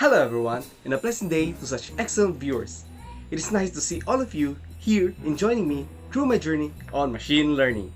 Hello everyone, and a pleasant day to such excellent viewers. It is nice to see all of you here and joining me through my journey on machine learning.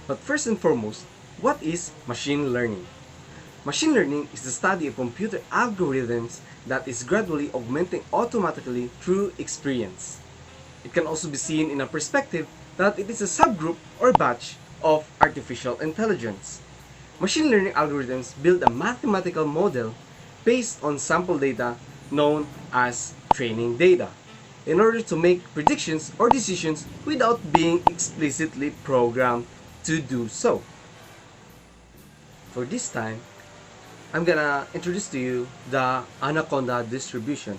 But first and foremost, what is machine learning? Machine learning is the study of computer algorithms that is gradually augmenting automatically through experience. It can also be seen in a perspective that it is a subgroup or batch of artificial intelligence. Machine learning algorithms build a mathematical model based on sample data known as training data in order to make predictions or decisions without being explicitly programmed to do so. For this time, I'm gonna introduce to you the Anaconda Distribution,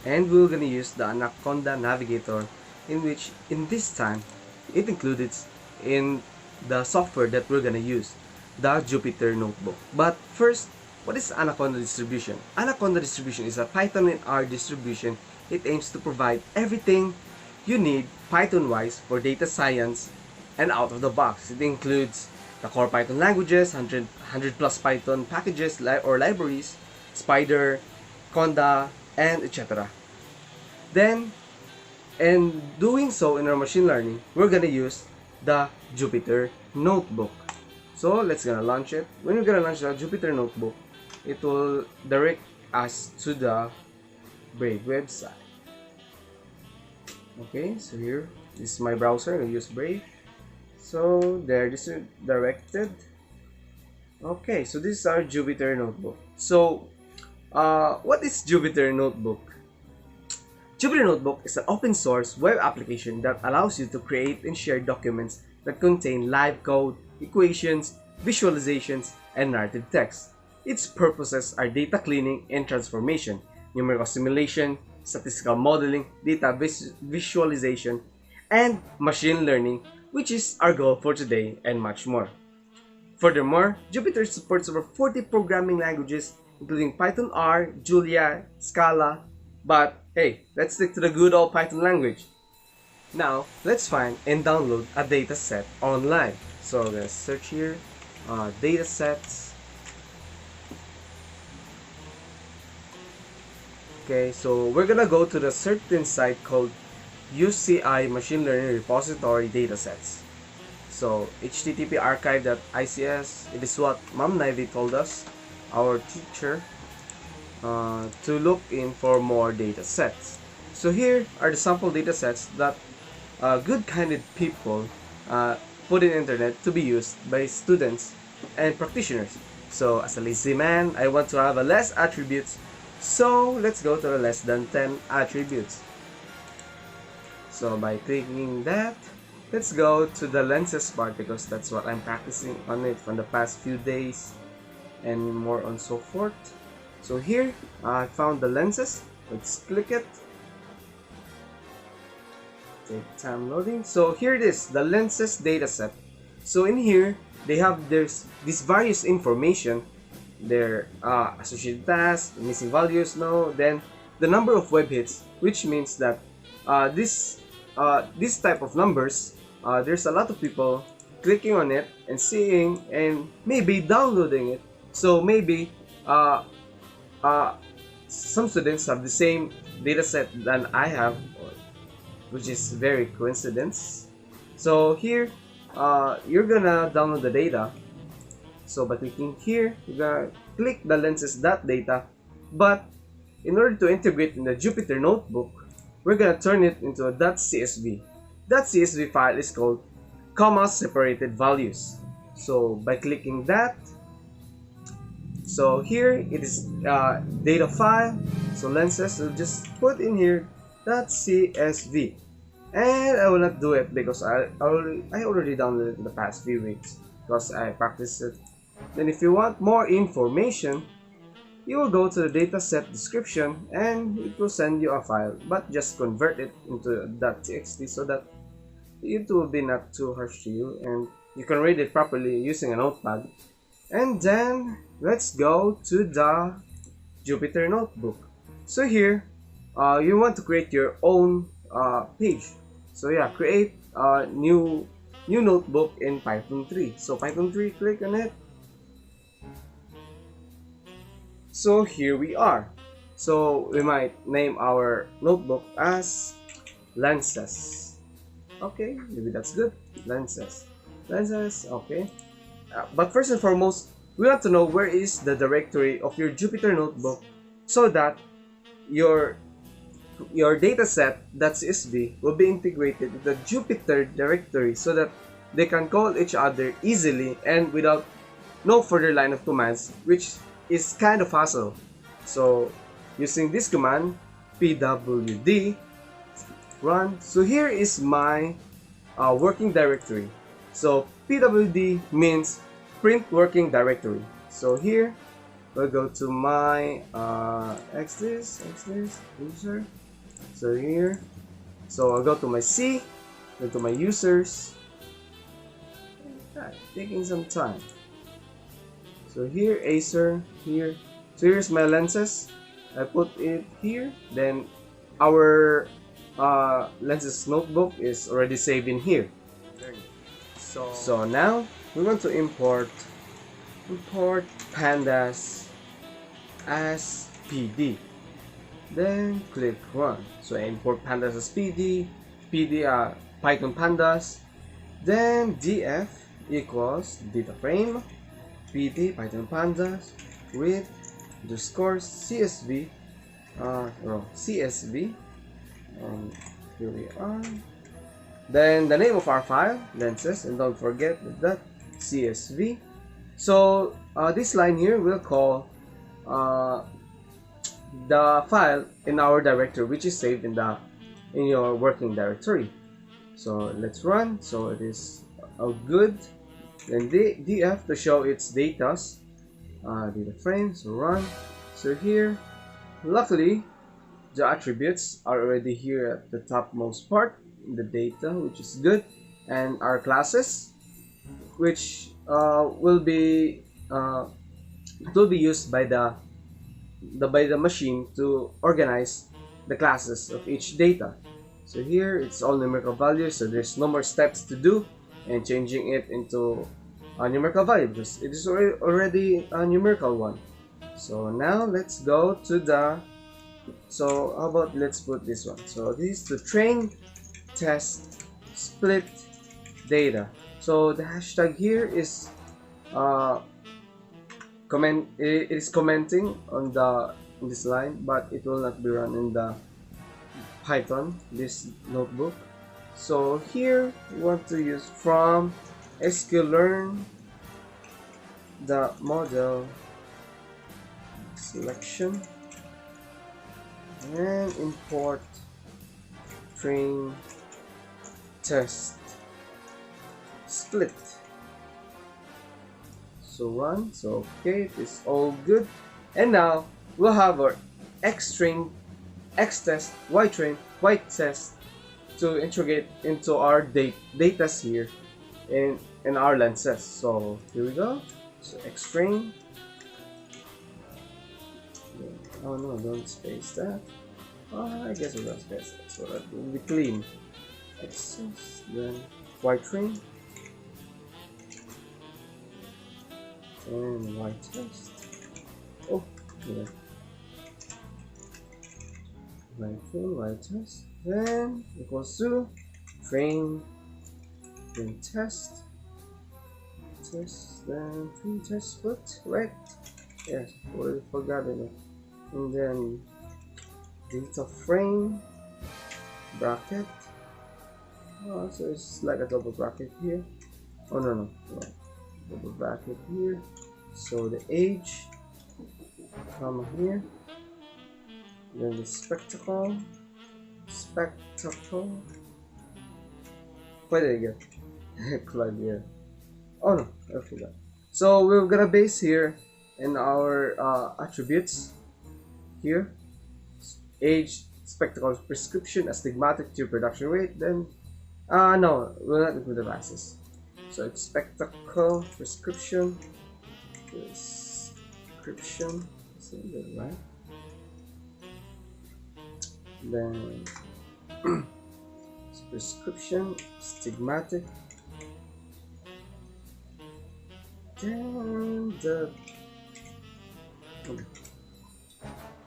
and we're gonna use the Anaconda Navigator, in which in this time it included in the software that we're gonna use, the Jupyter Notebook. But first, what is Anaconda Distribution? Anaconda Distribution is a Python and R distribution. It aims to provide everything you need Python-wise for data science and out of the box. It includes the core Python languages, 100 plus Python packages or libraries, Spider, Conda, and etc. Then, in doing so in our machine learning, we're gonna use the Jupyter Notebook. So let's gonna launch it. When we're gonna launch the Jupyter Notebook, it will direct us to the Brave website. Okay, so here, this is my browser. I use Brave. So there, this is directed. Okay, so this is our Jupyter Notebook. So what is Jupyter Notebook? Jupyter Notebook is an open source web application that allows you to create and share documents that contain live code, equations, visualizations, and narrative text. Its purposes are data cleaning and transformation, numerical simulation, statistical modeling, data visualization, and machine learning, which is our goal for today, and much more. Furthermore, Jupyter supports over 40 programming languages, including Python R, Julia, Scala, but hey, let's stick to the good old Python language. Now, let's find and download a dataset online. So let's search here, datasets. Okay, so we're gonna go to the certain site called UCI Machine Learning Repository Datasets. So http archive.ics, it is what Ma'am Nivy told us, our teacher, to look in for more datasets. So here are the sample datasets that good-kinded people put in the internet to be used by students and practitioners. So as a lazy man, I want to have a less attributes, so let's go to the less than 10 attributes. So by clicking that, let's go to the lenses part because that's what I'm practicing on it from the past few days and more on so forth. So here, I found the lenses. Let's click it. Take time loading. So here it is, the lenses dataset. So in here, they have this various information, their associated tasks, missing values, then the number of web hits, which means that this type of numbers, there's a lot of people clicking on it and seeing and maybe downloading it. So maybe some students have the same dataset than I have, which is very coincidence. So here, you're gonna download the data. So by clicking here, you're gonna click the lenses.data, but in order to integrate in the Jupyter Notebook, we're gonna turn it into a .csv. That CSV file is called comma separated values. So by clicking that, so here it is data file. So lenses will just put in here .csv, and I will not do it because I already downloaded it in the past few weeks because I practiced it. Then if you want more information, you will go to the dataset description and it will send you a file, but just convert it into .txt so that it will be not too harsh to you and you can read it properly using a notepad. And then let's go to the Jupyter Notebook. So here, you want to create your own page. So yeah, create a new notebook in Python 3. So Python 3, click on it. So here we are. So we might name our notebook as lenses. Okay, maybe that's good. Lenses. Okay. But first and foremost, we want to know where is the directory of your Jupyter notebook so that your dataset.csv will be integrated with the Jupyter directory so that they can call each other easily and without no further line of commands, which is kind of hassle. So using this command, pwd run. So here is my working directory. So pwd means print working directory. So here we'll go to my xlist user. So here, so I'll go to my C, go to my users. Taking some time. So here, Acer, here. So here's my lenses. I put it here. Then our lenses notebook is already saved in here. So now we want to import pandas as PD. Then click run. So I import pandas as PD, Python pandas. Then df equals data frame PD Python pandas with underscore CSV CSV. Here we are. Then the name of our file, lenses, and don't forget that CSV. So this line here will call the file in our directory, which is saved in your working directory. So let's run. So it is good. Then df to show its data frame. So run. So here, luckily, the attributes are already here at the topmost part in the data, which is good, and our classes, which will be used by the machine to organize the classes of each data. So here it's all numerical values, so there's no more steps to do and changing it into a numerical value because it is already a numerical one. So now let's go to so how about let's put this one. So this is to train, test, split data. So the hashtag here is it is commenting on this line, but it will not be run in the Python, this notebook. So here we want to use from sklearn the model selection and import train, test, split. So run. So okay, it is all good. And now we'll have our xtrain, xtest, ytrain, ytest to integrate into our data here in our lenses. So here we go. So xtrain. Oh no, don't space that. I guess we don't space that, so that will be clean. Xtest, then ytrain. And ytest. Oh, yeah. Ytest. Then equals to train, then test, then test split, right? Yes, we forgot it. And then data frame bracket. Oh, so it's like a double bracket here. Oh no, double bracket here. So the age, comma here. Then the spectacle. Where did I get? Claudia. Oh no, I forgot. So we're gonna base here in our attributes here. Age, spectacle, prescription, astigmatic, to production rate. Then no, we'll not include the classes. So it's spectacle, prescription, is that right? then prescription, stigmatic, then the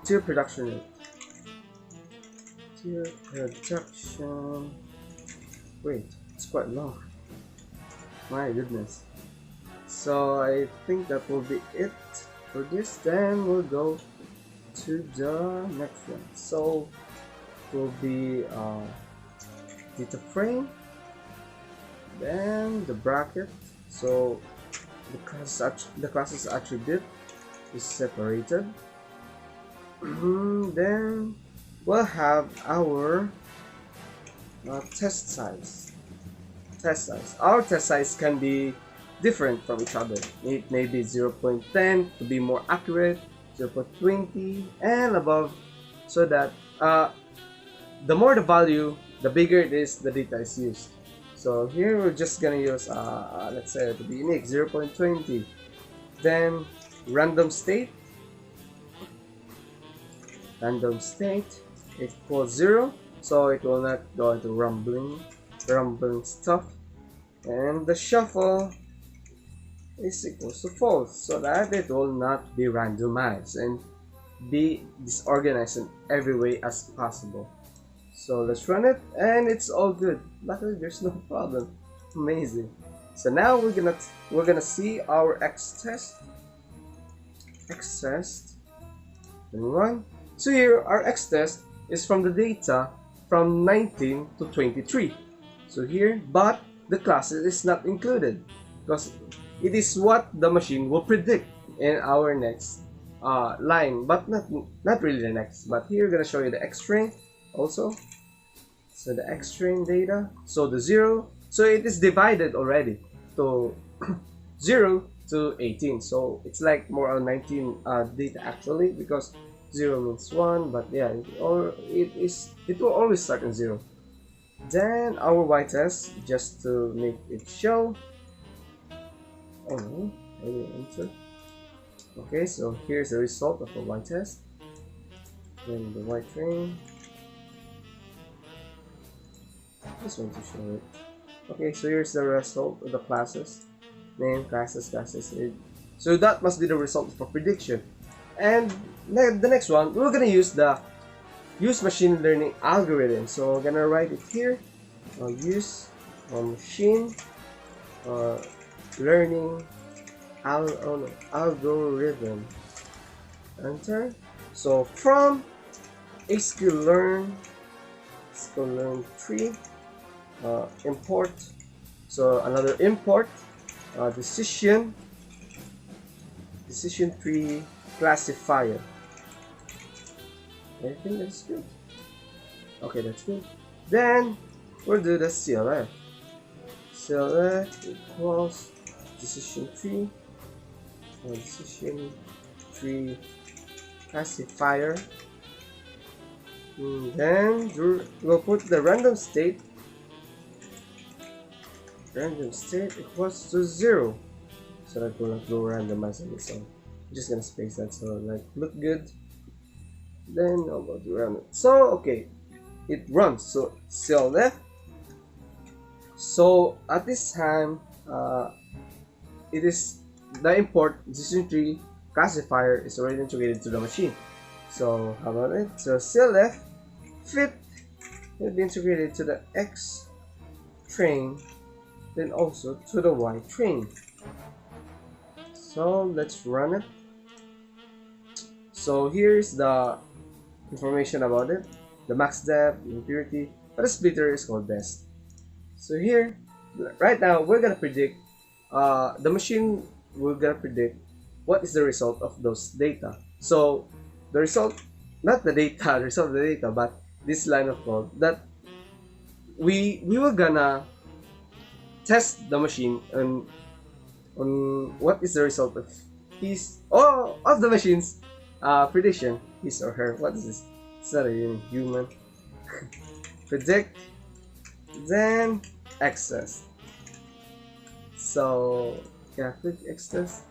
tier production rate. Tier production. Wait, it's quite long. My goodness. So I think that will be it for this. Then we'll go to the next one. So will be data frame, then the bracket. So the classes attribute is separated. Then we'll have our test size. Our test size can be different from each other. It may be 0.10 to be more accurate, 0.20 and above, so that the more the value, the bigger it is, the data is used. So here we're just gonna use let's say to be unique 0.20. Then random state equals 0, so it will not go into rumbling stuff, and the shuffle is equals to false, so that it will not be randomized and be disorganized in every way as possible. So let's run it, and it's all good. Luckily there's no problem. Amazing. So now we're gonna see our x test and run. So here our x test is from the data from 19 to 23. So here, but the classes is not included because it is what the machine will predict in our next line, but not really the next. But here we're gonna show you the x string also. So the x string data, so the 0, so it is divided already to 0 to 18. So it's like more on 19 data actually, because 0 means 1, but yeah, it will always start in 0. Then our y test, just to make it show. Oh no, I didn't enter. Okay, so here's the result of the y test. Then the y train. Just want to show it. Okay, so here's the result of the classes. Name, classes. So that must be the result for prediction. And the next one, we're gonna use machine learning algorithm. So we're gonna write it here. Use machine learning algorithm. Enter. So from sklearn 3 import. So another import decision tree classifier. I think that's good. Okay, that's good. Then we'll do the CLF. CLF equals decision tree classifier. Then we'll put the random state equals to 0, so that will not go randomized on its own. I'm just gonna space that so like look good. Then I'll go to run it. So okay, it runs. So CLF. So at this time, it is the import decision tree classifier is already integrated to the machine. So how about it? So CLF fit will be integrated to the X train, then also to the Y train. So let's run it. So here's the information about it: the max depth, impurity, but the splitter is called best. So here, right now, we're gonna predict. The machine will gonna predict what is the result of those data. So the result, not the data, the result of the data, but this line of code that we were gonna test the machine on what is the result of of the machine's prediction, his or her. What is this? It's not a human. Predict, then access. So yeah, click access.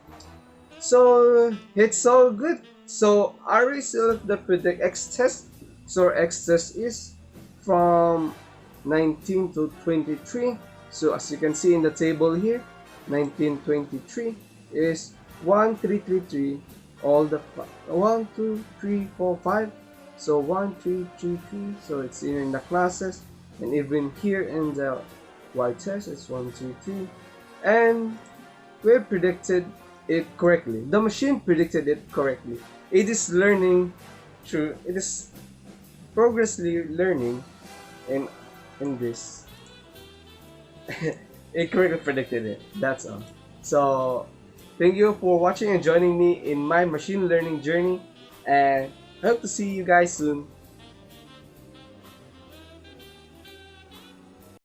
So it's all good. So our result of the predict X test. So our x test is from 19 to 23. So as you can see in the table here, 1923 is 1333, all the 1 2 3 4 5. So 1 3 3 3, so it's in the classes, and even here in the y test it's 1 2 3, and we predicted it correctly. The machine predicted it correctly. It is learning through, it is progressively learning in this. It correctly predicted it. That's all. So thank you for watching and joining me in my machine learning journey, and I hope to see you guys soon.